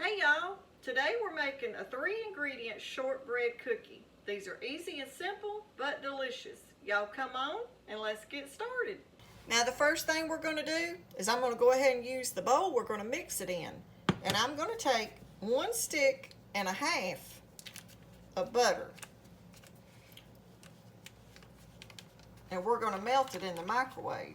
Hey y'all, today we're making a 3-ingredient shortbread cookie. These are easy and simple, but delicious. Y'all come on and let's get started. Now the first thing we're going to do is I'm going to go ahead and use the bowl we're going to mix it in. And I'm going to take 1.5 sticks of butter. And we're going to melt it in the microwave.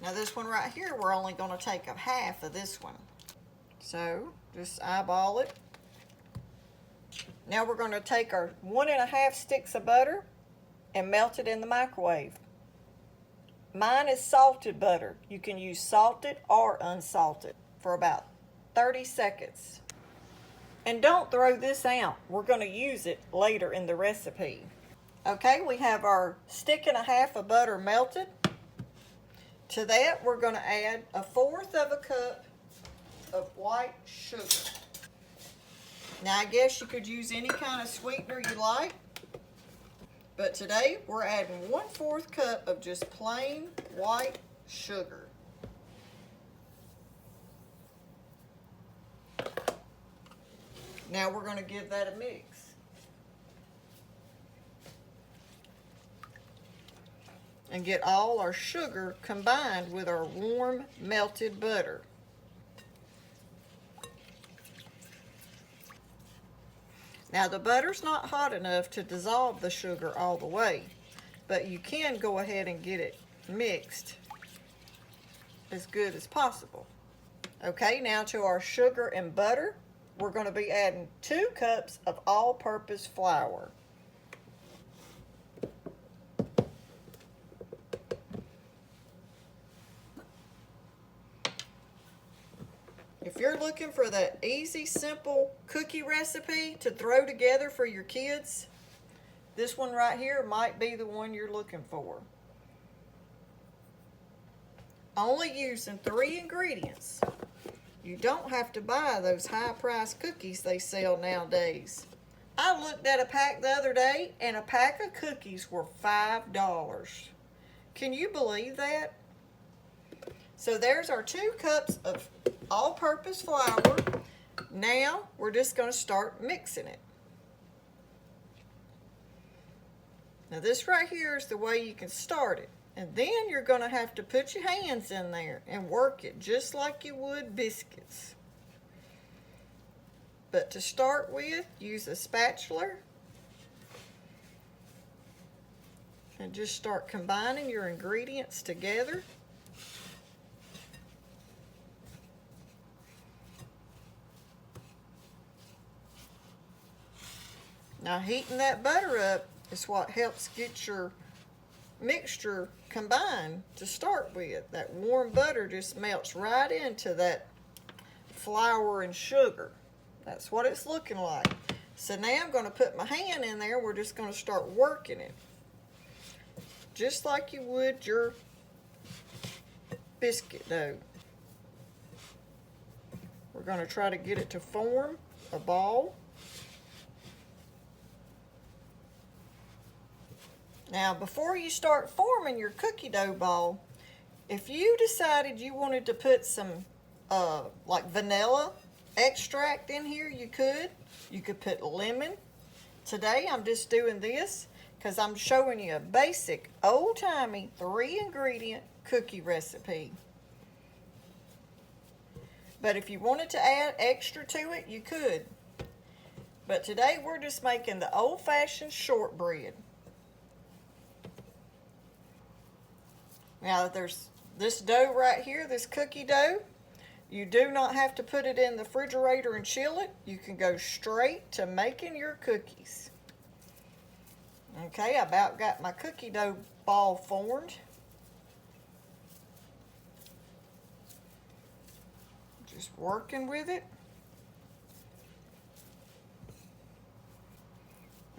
Now this one right here, we're only going to take a half of this one. So just eyeball it. Now we're going to take our 1.5 sticks of butter and melt it in the microwave. Mine is salted butter. You can use salted or unsalted for about 30 seconds. And don't throw this out. We're going to use it later in the recipe. Okay, we have our 1.5 sticks of butter melted. To that, we're going to add 1/4 cup of white sugar. Now, I guess you could use any kind of sweetener you like, but today we're adding 1/4 cup of just plain white sugar. Now we're going to give that a mix. And get all our sugar combined with our warm melted butter. Now the butter's not hot enough to dissolve the sugar all the way, but you can go ahead and get it mixed as good as possible. Okay, now to our sugar and butter, we're going to be adding 2 cups of all-purpose flour. If you're looking for that easy, simple cookie recipe to throw together for your kids, this one right here might be the one you're looking for. Only using 3 ingredients. You don't have to buy those high-priced cookies they sell nowadays. I looked at a pack the other day, and a pack of cookies were $5. Can you believe that? So there's our 2 cups of all-purpose flour. Now we're just going to start mixing it. Now this right here is the way you can start it. And then you're going to have to put your hands in there and work it just like you would biscuits. But to start with, use a spatula and just start combining your ingredients together. Now heating that butter up is what helps get your mixture combined to start with. That warm butter just melts right into that flour and sugar. That's what it's looking like. So now I'm going to put my hand in there. We're just going to start working it. Just like you would your biscuit dough. We're going to try to get it to form a ball. Now, before you start forming your cookie dough ball, if you decided you wanted to put some like vanilla extract in here, you could. You could put lemon. Today, I'm just doing this because I'm showing you a basic, old-timey, 3-ingredient cookie recipe. But if you wanted to add extra to it, you could. But today, we're just making the old-fashioned shortbread. Now there's this dough right here, this cookie dough. You do not have to put it in the refrigerator and chill it. You can go straight to making your cookies. Okay, I about got my cookie dough ball formed. Just working with it.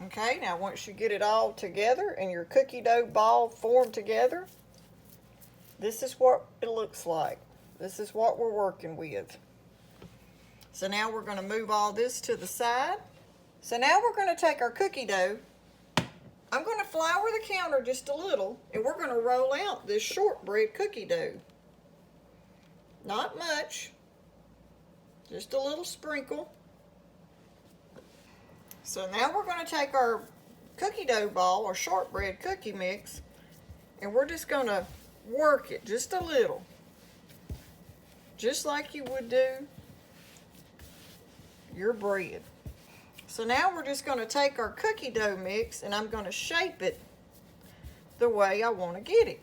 Okay, now once you get it all together and your cookie dough ball formed together, this is what it looks like. This is what we're working with. So now we're going to move all this to the side. So now we're going to take our cookie dough I'm going to flour the counter just a little, and we're going to roll out this shortbread cookie dough. Not much, just a little sprinkle. So now we're going to take our cookie dough ball or shortbread cookie mix, and we're just going to work it just a little, just like you would do your bread. So now we're just going to take our cookie dough mix, and I'm going to shape it the way I want to get it.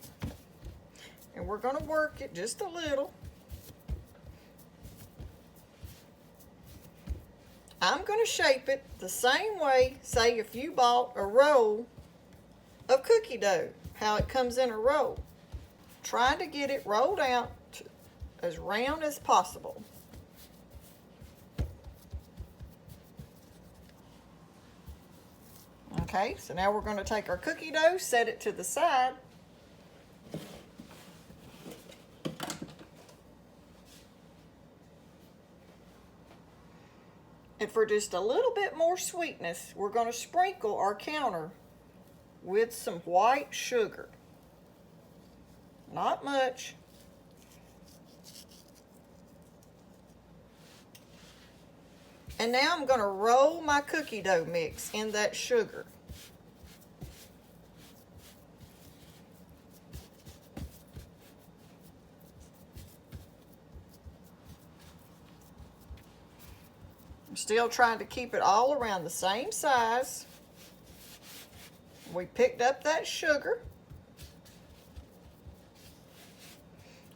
And we're going to work it just a little. I'm going to shape it the same way, say if you bought a roll of cookie dough, how it comes in a roll. Trying to get it rolled out as round as possible. Okay, so now we're going to take our cookie dough, set it to the side. And for just a little bit more sweetness, we're going to sprinkle our counter with some white sugar. Not much. And now I'm going to roll my cookie dough mix in that sugar. I'm still trying to keep it all around the same size. We picked up that sugar.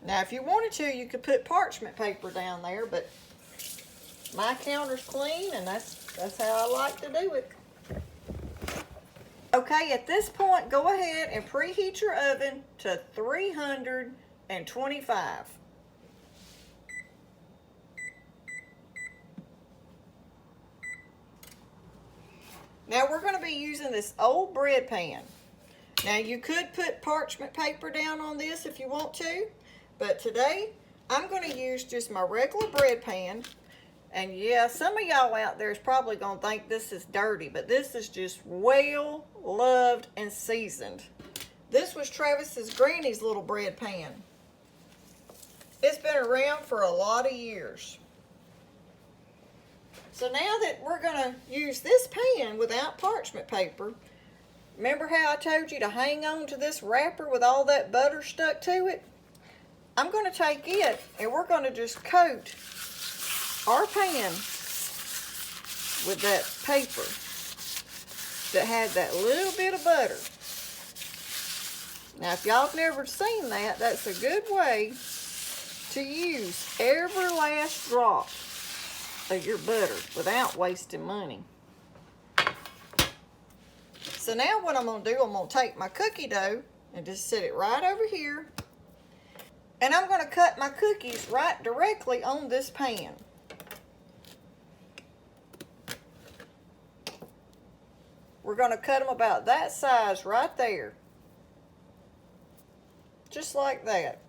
Now if you wanted to, you could put parchment paper down there, but my counter's clean, and that's how I like to do it. Okay, at this point, go ahead and preheat your oven to 325. Now we're going to be using this old bread pan. Now you could put parchment paper down on this if you want to, but today I'm going to use just my regular bread pan. And yeah, some of y'all out there is probably going to think this is dirty, but this is just well loved and seasoned. This was Travis's granny's little bread pan. It's been around for a lot of years. So now that we're going to use this pan without parchment paper, remember how I told you to hang on to this wrapper with all that butter stuck to it? I'm going to take it and we're going to just coat our pan with that paper that had that little bit of butter. Now, if y'all have never seen that, that's a good way to use every last drop of your butter without wasting money. So now what I'm going to do, I'm going to take my cookie dough and just set it right over here. And I'm going to cut my cookies right directly on this pan. We're going to cut them about that size right there. Just like that.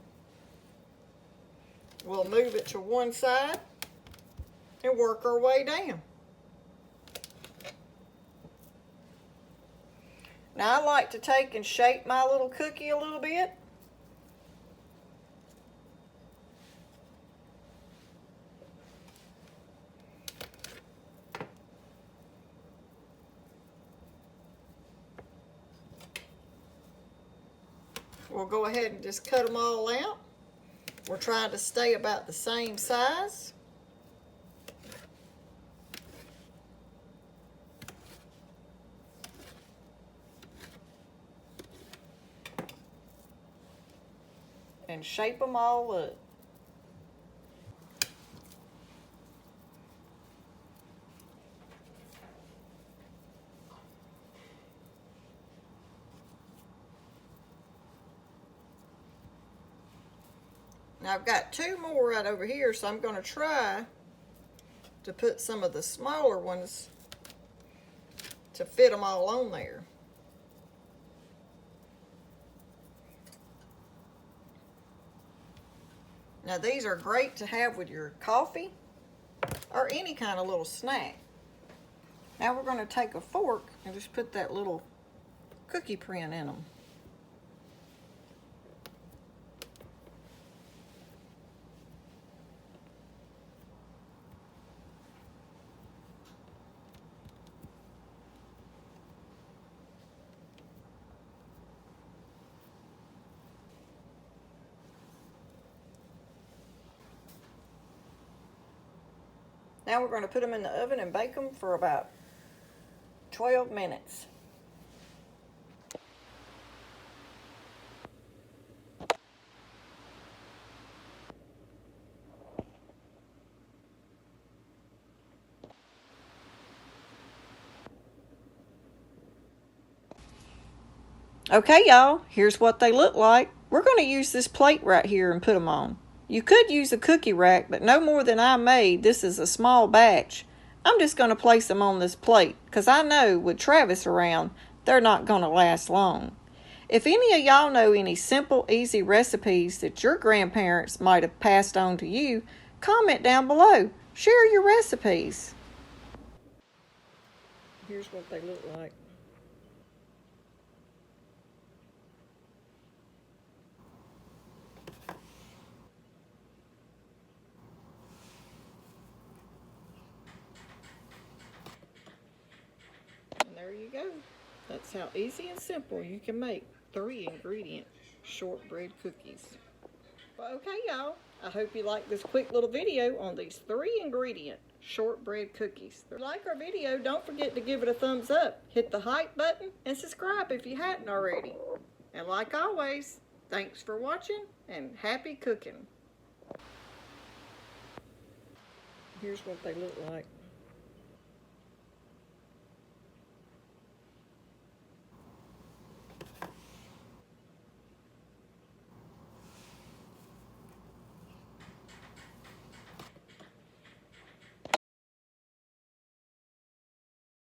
We'll move it to one side and work our way down. Now I like to take and shape my little cookie a little bit. We'll go ahead and just cut them all out. We're trying to stay about the same size. And shape them all up. Now I've got two more right over here, so I'm going to try to put some of the smaller ones to fit them all on there. Now these are great to have with your coffee or any kind of little snack. Now we're going to take a fork and just put that little cookie print in them. Now we're going to put them in the oven and bake them for about 12 minutes. Okay, y'all, here's what they look like. We're going to use this plate right here and put them on. You could use a cookie rack, but no more than I made. This is a small batch. I'm just going to place them on this plate because I know with Travis around, they're not going to last long. If any of y'all know any simple, easy recipes that your grandparents might have passed on to you, comment down below. Share your recipes. Here's what they look like. And there you go. That's how easy and simple you can make 3-ingredient shortbread cookies. Well, okay, y'all. I hope you like this quick little video on these 3-ingredient shortbread cookies. If you like our video, don't forget to give it a thumbs up. Hit the hype button and subscribe if you hadn't already. And like always, thanks for watching and happy cooking. Here's what they look like.